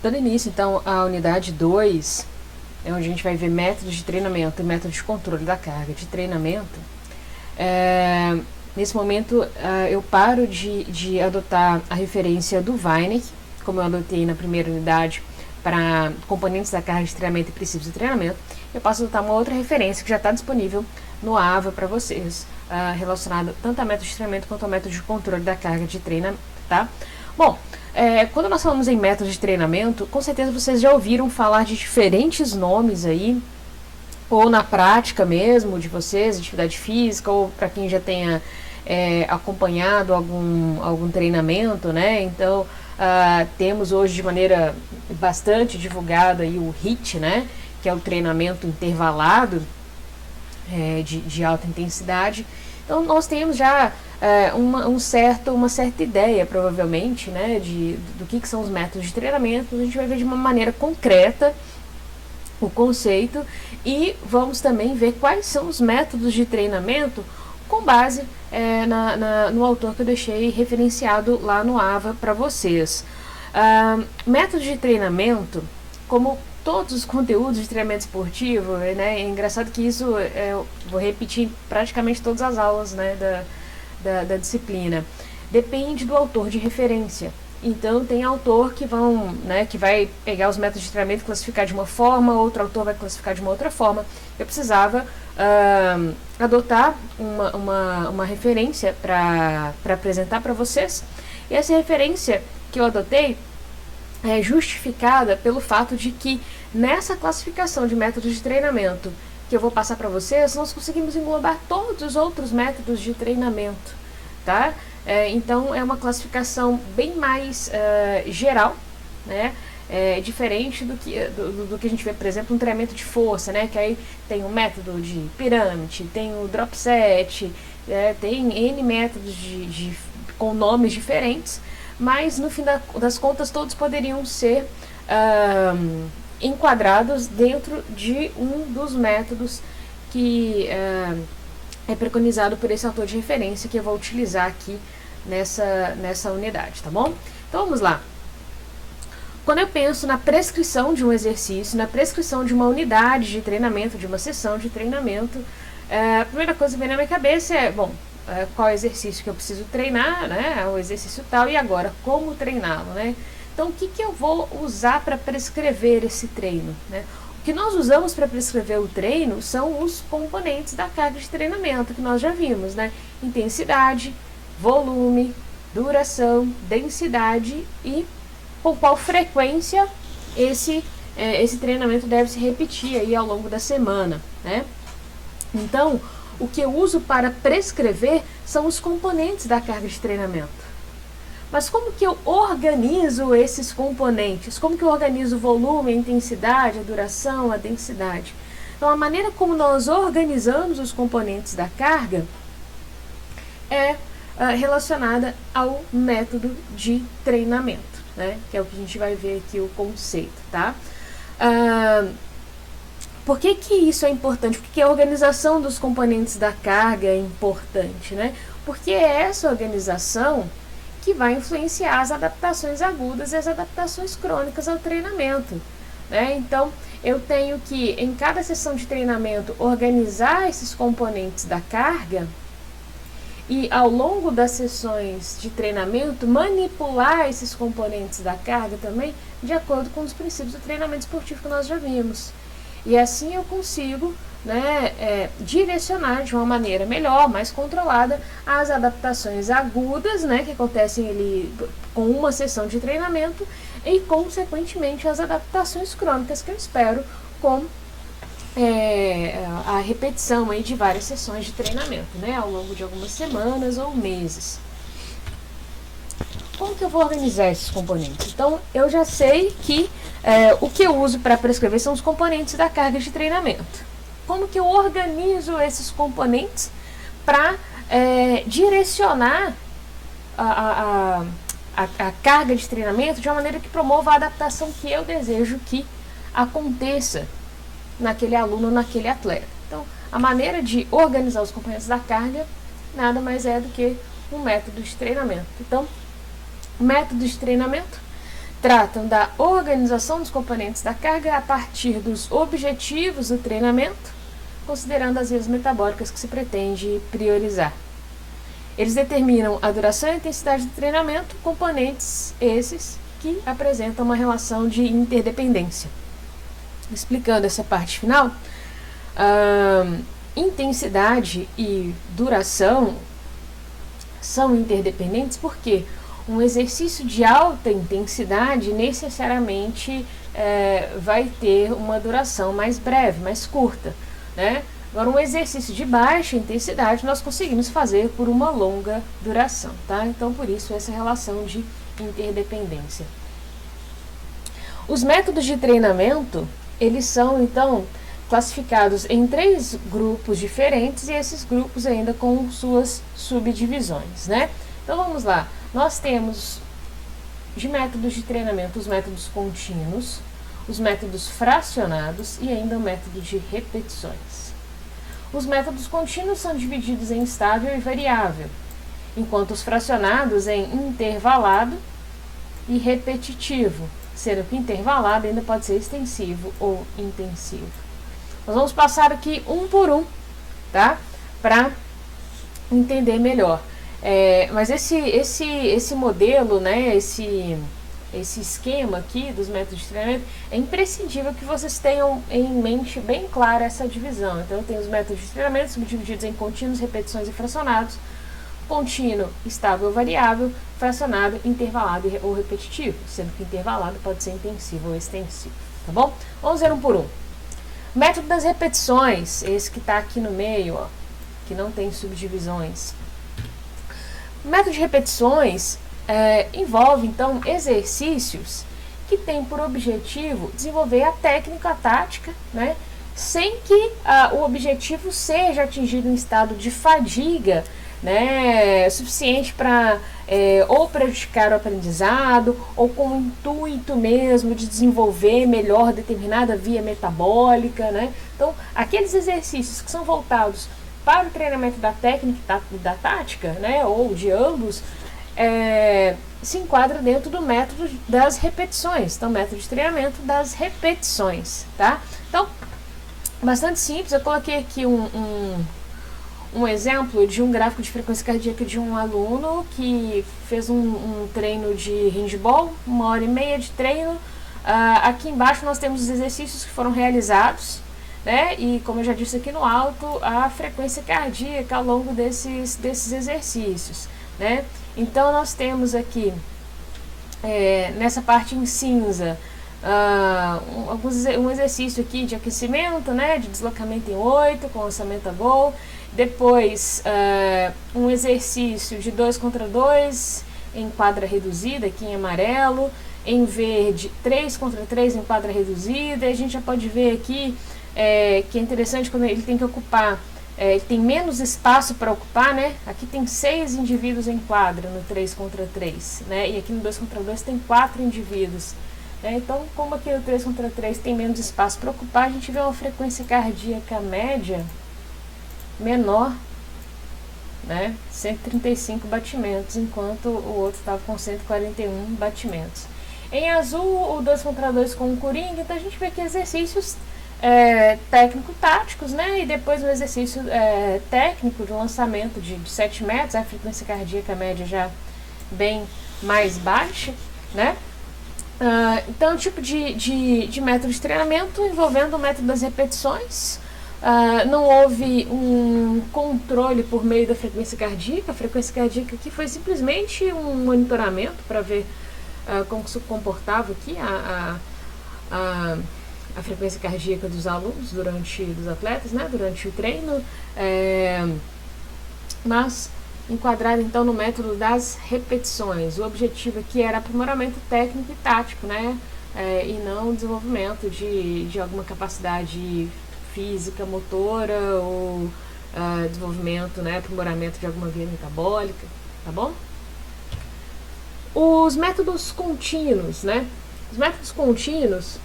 Dando início, então, à unidade 2, é onde a gente vai ver métodos de treinamento e métodos de controle da carga de treinamento. Nesse momento, eu paro de adotar a referência do Weineck, como eu adotei na primeira unidade, para componentes da carga de treinamento e princípios de treinamento. Eu passo a adotar uma outra referência que já está disponível no AVA para vocês, relacionada tanto a método de treinamento quanto ao método de controle da carga de treinamento, tá? Bom, quando nós falamos em método de treinamento, com certeza vocês já ouviram falar de diferentes nomes aí, ou na prática mesmo de vocês, atividade física, ou para quem já tenha acompanhado algum treinamento, né? Então, temos hoje de maneira bastante divulgada aí o HIIT, né? Que é o treinamento intervalado de alta intensidade. Então, nós temos já uma certa ideia, provavelmente, né, do que são os métodos de treinamento. A gente vai ver de uma maneira concreta o conceito e vamos também ver quais são os métodos de treinamento com base no autor que eu deixei referenciado lá no AVA para vocês. Método de treinamento, como todos os conteúdos de treinamento esportivo, né, é engraçado que isso eu vou repetir em praticamente todas as aulas, né, da disciplina. Depende do autor de referência. Então, tem autor que vai pegar os métodos de treinamento e classificar de uma forma, outro autor vai classificar de uma outra forma. Eu precisava adotar uma referência para apresentar para vocês. E essa referência que eu adotei é justificada pelo fato de que nessa classificação de métodos de treinamento que eu vou passar para vocês, nós conseguimos englobar todos os outros métodos de treinamento, tá? Então, é uma classificação bem mais geral, né? Diferente do que a gente vê, por exemplo, no treinamento de força, né? Que aí tem o método de pirâmide, tem o drop set, tem N métodos com nomes diferentes, mas no fim das contas todos poderiam ser enquadrados dentro de um dos métodos que é preconizado por esse autor de referência que eu vou utilizar aqui nessa unidade, tá bom? Então vamos lá. Quando eu penso na prescrição de um exercício, na prescrição de uma unidade de treinamento, de uma sessão de treinamento, a primeira coisa que vem na minha cabeça é, qual é o exercício que eu preciso treinar, né? O exercício tal, e agora, como treiná-lo, né? Então, o que eu vou usar para prescrever esse treino, né? O que nós usamos para prescrever o treino são os componentes da carga de treinamento que nós já vimos, né? Intensidade, volume, duração, densidade e com qual frequência esse treinamento deve se repetir aí ao longo da semana, né? Então, o que eu uso para prescrever são os componentes da carga de treinamento. Mas como que eu organizo esses componentes? Como que eu organizo o volume, a intensidade, a duração, a densidade? Então, a maneira como nós organizamos os componentes da carga é relacionada ao método de treinamento, né? Que é o que a gente vai ver aqui o conceito, tá? Por que isso é importante? Por que a organização dos componentes da carga é importante, né? Porque é essa organização que vai influenciar as adaptações agudas e as adaptações crônicas ao treinamento, né? Então, eu tenho que, em cada sessão de treinamento, organizar esses componentes da carga e, ao longo das sessões de treinamento, manipular esses componentes da carga também de acordo com os princípios do treinamento esportivo que nós já vimos. E assim eu consigo, né, direcionar de uma maneira melhor, mais controlada, as adaptações agudas, né, que acontecem ali com uma sessão de treinamento e, consequentemente, as adaptações crônicas que eu espero com a repetição aí de várias sessões de treinamento, né, ao longo de algumas semanas ou meses. Como que eu vou organizar esses componentes? Então, eu já sei que o que eu uso para prescrever são os componentes da carga de treinamento. Como que eu organizo esses componentes para direcionar a carga de treinamento de uma maneira que promova a adaptação que eu desejo que aconteça naquele aluno, naquele atleta. Então, a maneira de organizar os componentes da carga nada mais é do que um método de treinamento. Então, o método de treinamento tratam da organização dos componentes da carga a partir dos objetivos do treinamento, considerando as vias metabólicas que se pretende priorizar. Eles determinam a duração e a intensidade do treinamento, componentes esses que apresentam uma relação de interdependência. Explicando essa parte final, intensidade e duração são interdependentes porque um exercício de alta intensidade necessariamente vai ter uma duração mais breve, mais curta, né? Agora, um exercício de baixa intensidade nós conseguimos fazer por uma longa duração, tá? Então, por isso, essa relação de interdependência. Os métodos de treinamento, eles são, então, classificados em 3 grupos diferentes e esses grupos ainda com suas subdivisões, né? Então, vamos lá. Nós temos de métodos de treinamento os métodos contínuos, os métodos fracionados e ainda o método de repetições. Os métodos contínuos são divididos em estável e variável, enquanto os fracionados em intervalado e repetitivo, sendo que intervalado ainda pode ser extensivo ou intensivo. Nós vamos passar aqui um por um, tá? Para entender melhor. Mas esse modelo, né, esse esquema aqui dos métodos de treinamento, é imprescindível que vocês tenham em mente bem clara essa divisão. Então, eu tenho os métodos de treinamento subdivididos em contínuos, repetições e fracionados. Contínuo, estável ou variável, fracionado, intervalado ou repetitivo, sendo que intervalado pode ser intensivo ou extensivo, tá bom? Vamos ver um por um. Método das repetições, esse que está aqui no meio, ó, que não tem subdivisões. O método de repetições envolve, então, exercícios que têm por objetivo desenvolver a técnica, a tática, né, sem que o objetivo seja atingido em estado de fadiga, né, suficiente para ou prejudicar o aprendizado, ou com o intuito mesmo de desenvolver melhor determinada via metabólica, né? Então, aqueles exercícios que são voltados para o treinamento da técnica e da tática, né, ou de ambos, se enquadra dentro do método das repetições. Então, método de treinamento das repetições, tá? Então, bastante simples. Eu coloquei aqui um exemplo de um gráfico de frequência cardíaca de um aluno que fez um treino de handball, 1h30 de treino. Aqui embaixo nós temos os exercícios que foram realizados, né? E como eu já disse aqui no alto, a frequência cardíaca ao longo desses exercícios, né? Então nós temos aqui nessa parte em cinza um exercício aqui de aquecimento, né? De deslocamento em 8 com lançamento a gol. Depois um exercício de 2 contra 2 em quadra reduzida, aqui em amarelo. Em verde, 3 contra 3 em quadra reduzida. E a gente já pode ver aqui que é interessante quando ele tem que ocupar, ele tem menos espaço para ocupar, né? Aqui tem 6 indivíduos em quadra no 3 contra 3, né? E aqui no 2 contra 2 tem 4 indivíduos. Então, como aqui no 3 contra 3 tem menos espaço para ocupar, a gente vê uma frequência cardíaca média menor, né? 135 batimentos, enquanto o outro estava com 141 batimentos. Em azul, o 2 contra 2 com o coringa. Então a gente vê aqui exercícios técnico-táticos, né? E depois um exercício técnico de lançamento de 7 metros, a frequência cardíaca média já bem mais baixa, né? Então, um tipo de método de treinamento envolvendo o método das repetições. Não houve um controle por meio da frequência cardíaca. A frequência cardíaca aqui foi simplesmente um monitoramento para ver como se comportava aqui a frequência cardíaca dos alunos dos atletas, né, durante o treino, mas enquadrado então no método das repetições. O objetivo aqui era aprimoramento técnico e tático, né, e não desenvolvimento de alguma capacidade física, motora ou desenvolvimento, né, aprimoramento de alguma via metabólica, tá bom? Os métodos contínuos, né? Os métodos contínuos,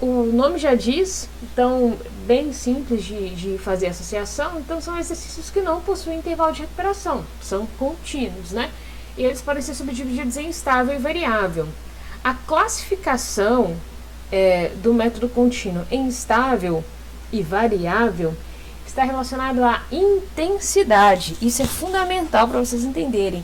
o nome já diz, então bem simples de fazer associação. Então são exercícios que não possuem intervalo de recuperação, são contínuos, né? E eles podem ser subdivididos em estável e variável. A classificação do método contínuo em estável e variável está relacionado à intensidade. Isso é fundamental para vocês entenderem.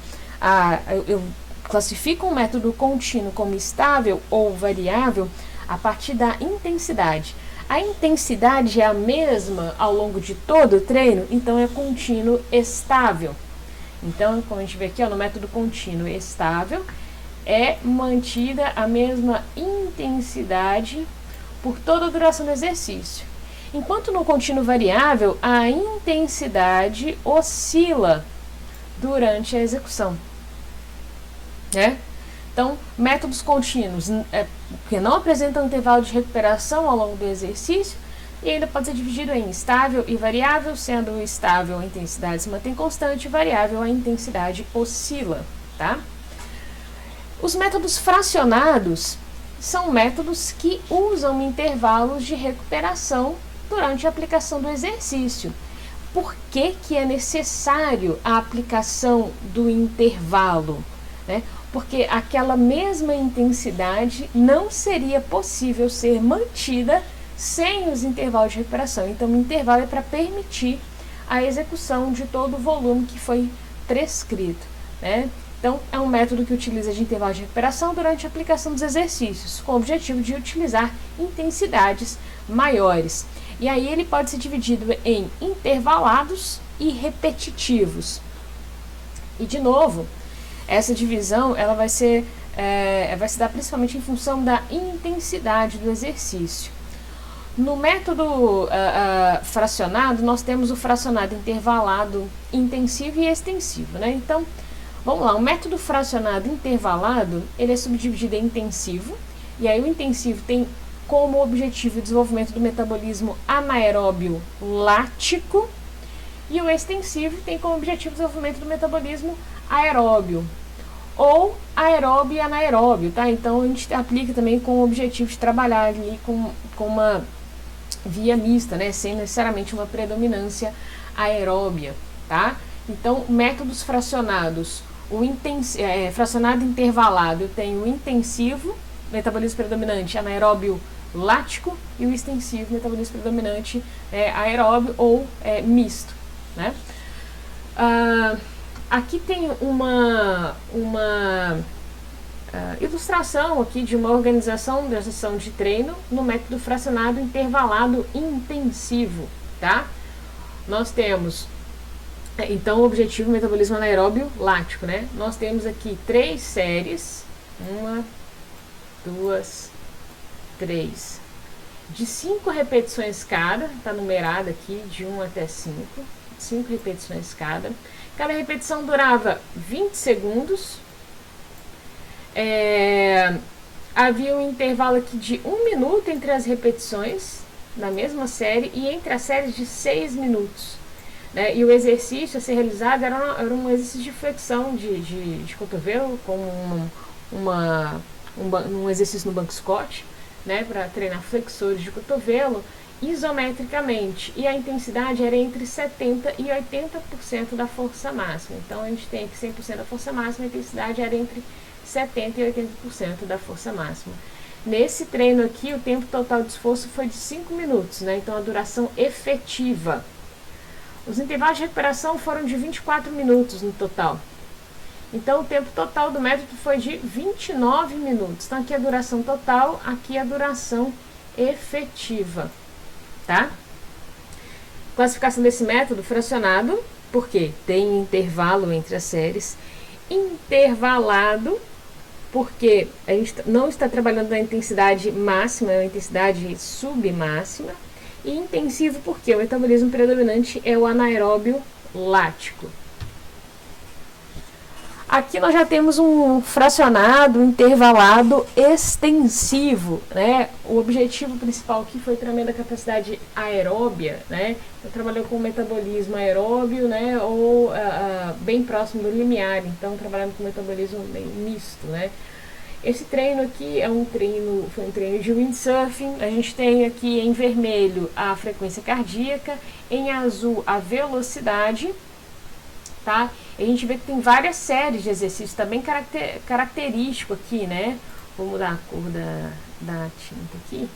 Eu classifico um método contínuo como estável ou variável a partir da intensidade. A intensidade é a mesma ao longo de todo o treino, então é contínuo estável. Então, como a gente vê aqui, no método contínuo estável, é mantida a mesma intensidade por toda a duração do exercício. Enquanto no contínuo variável, a intensidade oscila durante a execução. Então, métodos contínuos que não apresentam intervalo de recuperação ao longo do exercício, e ainda pode ser dividido em estável e variável, sendo estável a intensidade se mantém constante, variável a intensidade oscila, tá? Os métodos fracionados são métodos que usam intervalos de recuperação durante a aplicação do exercício. Por que que é necessário a aplicação do intervalo? Porque aquela mesma intensidade não seria possível ser mantida sem os intervalos de recuperação. Então, o intervalo é para permitir a execução de todo o volume que foi prescrito. Então, é um método que utiliza de intervalo de recuperação durante a aplicação dos exercícios, com o objetivo de utilizar intensidades maiores. E aí ele pode ser dividido em intervalados e repetitivos. E, de novo, essa divisão ela vai se dar principalmente em função da intensidade do exercício. No método fracionado, nós temos o fracionado intervalado intensivo e extensivo. Então, vamos lá, o método fracionado intervalado, ele é subdividido em intensivo, e aí o intensivo tem como objetivo o desenvolvimento do metabolismo anaeróbio lático, e o extensivo tem como objetivo o desenvolvimento do metabolismo aeróbio, ou aeróbio e anaeróbio, tá? Então, a gente aplica também com o objetivo de trabalhar ali com uma via mista, sem necessariamente uma predominância aeróbia, tá? Então, métodos fracionados, fracionado intervalado, eu tenho o intensivo, metabolismo predominante anaeróbio lático, e o extensivo, metabolismo predominante aeróbio ou misto, aqui tem uma ilustração aqui de uma organização da sessão de treino no método fracionado intervalado intensivo, tá? Nós temos, então, o objetivo metabolismo anaeróbio lático, Nós temos aqui 3 séries, 1, 2, 3, de 5 repetições cada, tá numerada aqui, de 1 até 5 repetições cada. Cada repetição durava 20 segundos. Havia um intervalo aqui de 1 minuto entre as repetições na mesma série e entre as séries de 6 minutos. E o exercício a ser realizado era um exercício de flexão de cotovelo, com um exercício no banco Scott, para treinar flexores de cotovelo isometricamente, e a intensidade era entre 70% e 80% da força máxima. Então, a gente tem aqui 100% da força máxima, a intensidade era entre 70% e 80% da força máxima. Nesse treino aqui, o tempo total de esforço foi de 5 minutos, então a duração efetiva. Os intervalos de recuperação foram de 24 minutos no total. Então, o tempo total do método foi de 29 minutos. Então, aqui a duração total, aqui a duração efetiva. Tá? Classificação desse método fracionado, porque tem intervalo entre as séries. Intervalado, porque a gente não está trabalhando na intensidade máxima, é uma intensidade submáxima. E intensivo, porque o metabolismo predominante é o anaeróbio lático. Aqui nós já temos um fracionado intervalado extensivo, O objetivo principal aqui foi o treinamento da capacidade aeróbia, Eu trabalhei com metabolismo aeróbio, ou bem próximo do limiar, então trabalhando com metabolismo bem misto, Esse treino aqui foi um treino de windsurfing. A gente tem aqui em vermelho a frequência cardíaca, em azul a velocidade, tá? E a gente vê que tem várias séries de exercícios, tá bem característico aqui, vou mudar a cor da tinta aqui,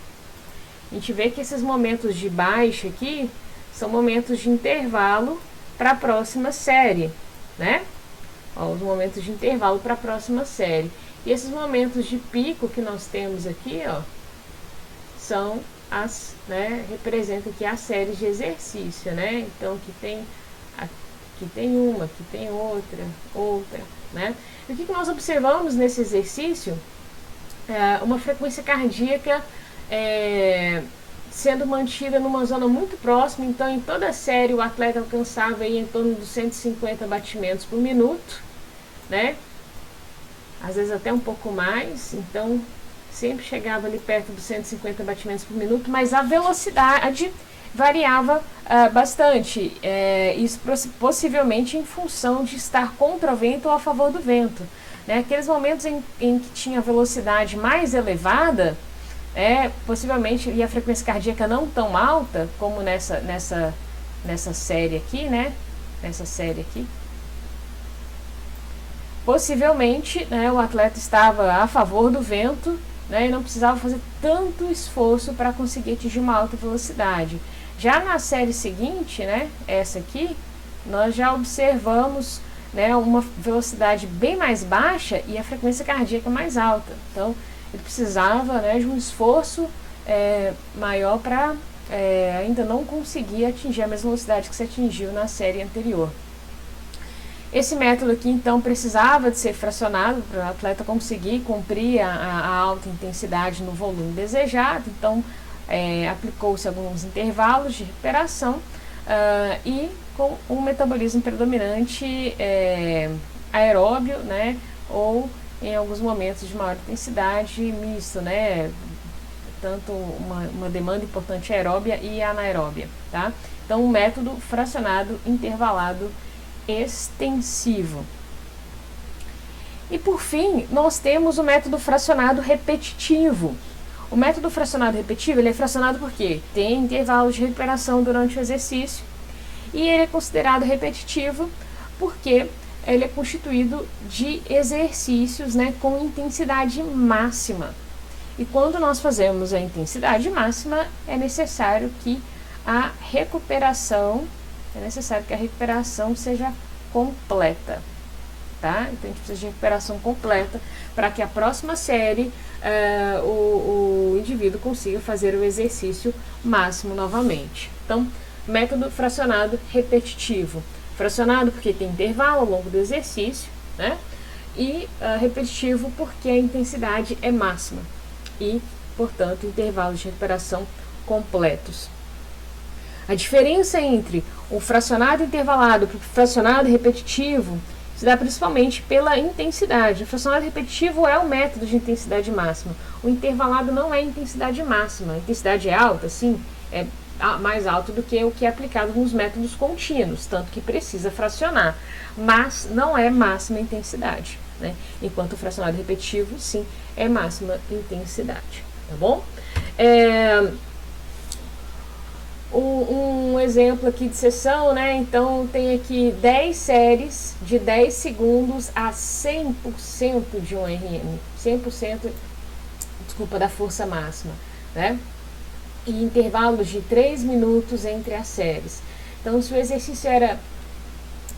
a gente vê que esses momentos de baixa aqui são momentos de intervalo para a próxima série, né? Ó, os momentos de intervalo para a próxima série. E esses momentos de pico que nós temos aqui, ó, são as, né, representa aqui as séries de exercício, né? Então aqui tem uma, aqui tem outra, né? E o que nós observamos nesse exercício? Uma frequência cardíaca sendo mantida numa zona muito próxima. Então em toda a série o atleta alcançava aí em torno dos 150 batimentos por minuto, né? Às vezes até um pouco mais, então sempre chegava ali perto dos 150 batimentos por minuto, mas a velocidade variava bastante, isso possivelmente em função de estar contra o vento ou a favor do vento, né? Aqueles momentos em que tinha velocidade mais elevada, possivelmente, e a frequência cardíaca não tão alta como nessa série aqui, né? Nessa série aqui, possivelmente, né, o atleta estava a favor do vento, né, e não precisava fazer tanto esforço para conseguir atingir uma alta velocidade. Já na série seguinte, né, essa aqui, nós já observamos, né, uma velocidade bem mais baixa e a frequência cardíaca mais alta. Então, ele precisava, né, de um esforço maior para ainda não conseguir atingir a mesma velocidade que se atingiu na série anterior. Esse método aqui, então, precisava de ser fracionado para o atleta conseguir cumprir a alta intensidade no volume desejado. Então, aplicou-se alguns intervalos de recuperação e com um metabolismo predominante aeróbio, né, ou em alguns momentos de maior intensidade misto, né, tanto uma demanda importante aeróbia e anaeróbia, tá? Então, um método fracionado intervalado extensivo. E por fim, nós temos o método fracionado repetitivo. O método fracionado repetitivo, ele é fracionado porque tem intervalos de recuperação durante o exercício, e ele é considerado repetitivo porque ele é constituído de exercícios, né, com intensidade máxima. E quando nós fazemos a intensidade máxima, é necessário que a recuperação seja completa, tá? Então a gente precisa de recuperação completa para que a próxima série o indivíduo consiga fazer o exercício máximo novamente. Então, método fracionado repetitivo. Fracionado porque tem intervalo ao longo do exercício, né? E repetitivo porque a intensidade é máxima e, portanto, intervalos de recuperação completos. A diferença entre o fracionado intervalado e o fracionado repetitivo se dá principalmente pela intensidade. O fracionado repetitivo é o método de intensidade máxima. O intervalado não é intensidade máxima. A intensidade é alta, sim, é mais alta do que o que é aplicado nos métodos contínuos, tanto que precisa fracionar, mas não é máxima intensidade, né? Enquanto o fracionado repetitivo, sim, é máxima intensidade, tá bom? Um exemplo aqui de sessão, né? Então tem aqui 10 séries de 10 segundos a 100% de um RM, 100%, desculpa, da força máxima, né? E intervalos de 3 minutos entre as séries. Então, se o exercício era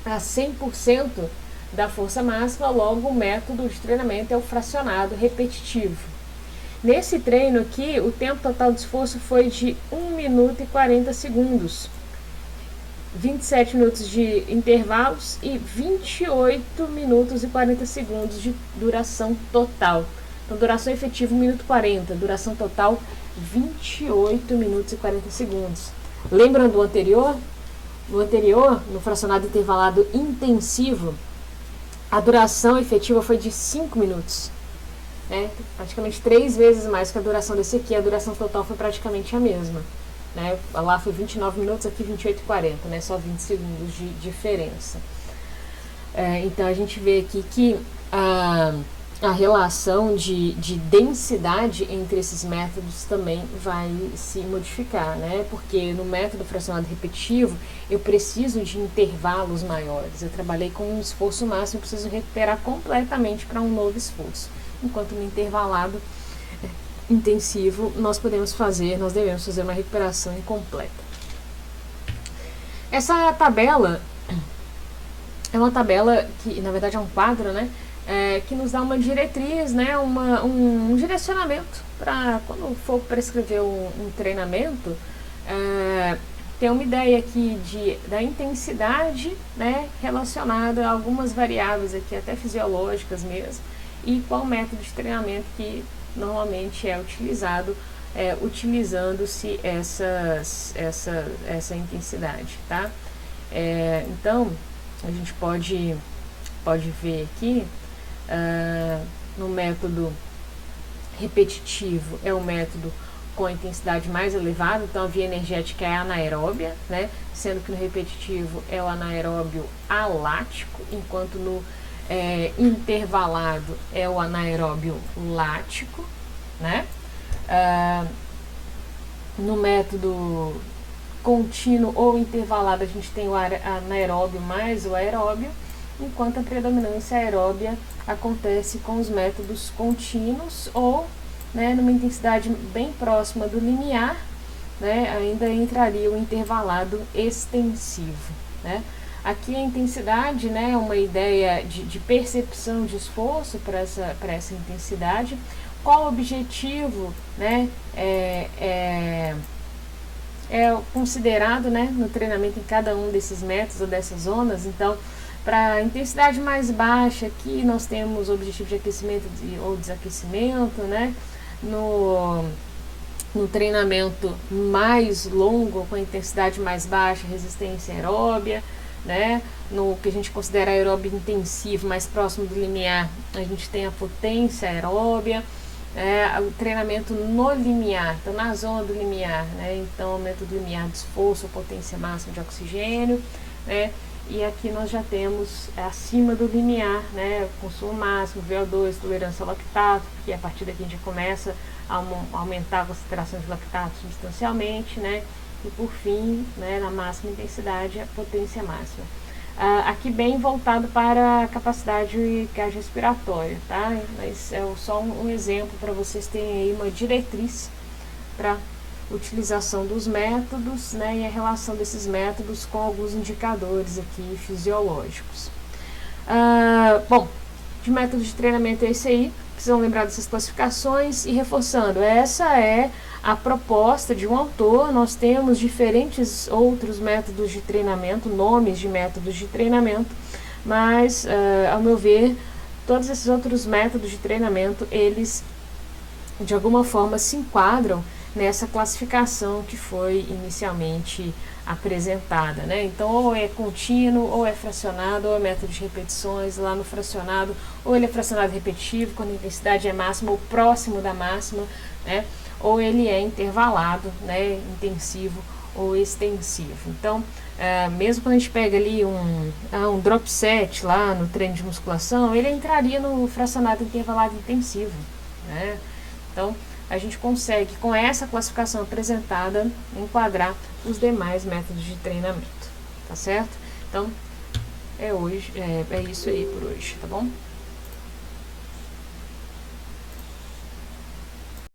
a 100% da força máxima, logo o método de treinamento é o fracionado repetitivo. Nesse treino aqui, o tempo total de esforço foi de 1 minuto e 40 segundos. 27 minutos de intervalos e 28 minutos e 40 segundos de duração total. Então, duração efetiva 1 minuto e 40, duração total 28 minutos e 40 segundos. Lembram do anterior? No anterior, no fracionado intervalado intensivo, a duração efetiva foi de 5 minutos. Praticamente 3 vezes mais que a duração desse aqui. A duração total foi praticamente a mesma, né? Lá foi 29 minutos, aqui 28 e 40, né? Só 20 segundos de diferença. Então a gente vê aqui que a relação de densidade entre esses métodos também vai se modificar, né? Porque no método fracionado repetitivo eu preciso de intervalos maiores. Eu trabalhei com um esforço máximo, eu preciso recuperar completamente para um novo esforço. enquanto no intervalado intensivo nós devemos fazer uma recuperação incompleta. Essa tabela é uma tabela que, na verdade, é um quadro, né, que nos dá uma diretriz, né, um direcionamento para quando for prescrever um treinamento, ter uma ideia aqui da intensidade, né, relacionada a algumas variáveis aqui, até fisiológicas mesmo, e qual método de treinamento que normalmente é utilizado, utilizando-se essa intensidade, tá? Então, a gente pode ver aqui, no método repetitivo é o método com a intensidade mais elevada, então a via energética é anaeróbia, né? Sendo que no repetitivo é o anaeróbio alático, enquanto no intervalado é o anaeróbio lático, né? No método contínuo ou intervalado a gente tem o anaeróbio mais o aeróbio, enquanto a predominância aeróbia acontece com os métodos contínuos ou, né, numa intensidade bem próxima do limiar, né, ainda entraria o intervalado extensivo, né? Aqui a intensidade, né, é uma ideia de percepção de esforço para essa intensidade. Qual o objetivo, né, é considerado, né, no treinamento em cada um desses métodos ou dessas zonas. Então, para a intensidade mais baixa, aqui nós temos o objetivo de aquecimento ou desaquecimento, né? No treinamento mais longo, com a intensidade mais baixa, resistência aeróbia, né? No que a gente considera aeróbio intensivo, mais próximo do limiar, a gente tem a potência aeróbia, o treinamento no limiar, então na zona do limiar, né? Então, o método limiar de esforço, potência máxima de oxigênio, né? E aqui nós já temos acima do limiar, né, consumo máximo, VO2, tolerância ao lactato, porque a partir daqui a gente começa a aumentar a concentração de lactato substancialmente, né, e por fim, né, na máxima intensidade, a potência máxima. Aqui bem voltado para a capacidade cardiorrespiratória, tá? Mas é só um exemplo para vocês terem aí uma diretriz para utilização dos métodos, né, e a relação desses métodos com alguns indicadores aqui fisiológicos. Bom, de método de treinamento é esse aí, precisam lembrar dessas classificações e reforçando, essa é a proposta de um autor. Nós temos diferentes outros métodos de treinamento, nomes de métodos de treinamento, mas, ao meu ver, todos esses outros métodos de treinamento, eles de alguma forma se enquadram nessa classificação que foi inicialmente apresentada, né? Então, ou é contínuo, ou é fracionado, ou é método de repetições. Lá no fracionado, ou ele é fracionado repetitivo, quando a intensidade é máxima ou próximo da máxima, né? Ou ele é intervalado, né? Intensivo ou extensivo. Então, mesmo quando a gente pega ali um drop set lá no treino de musculação, ele entraria no fracionado intervalado intensivo, né? Então, a gente consegue, com essa classificação apresentada, enquadrar os demais métodos de treinamento, tá certo? Então, é isso aí por hoje, tá bom?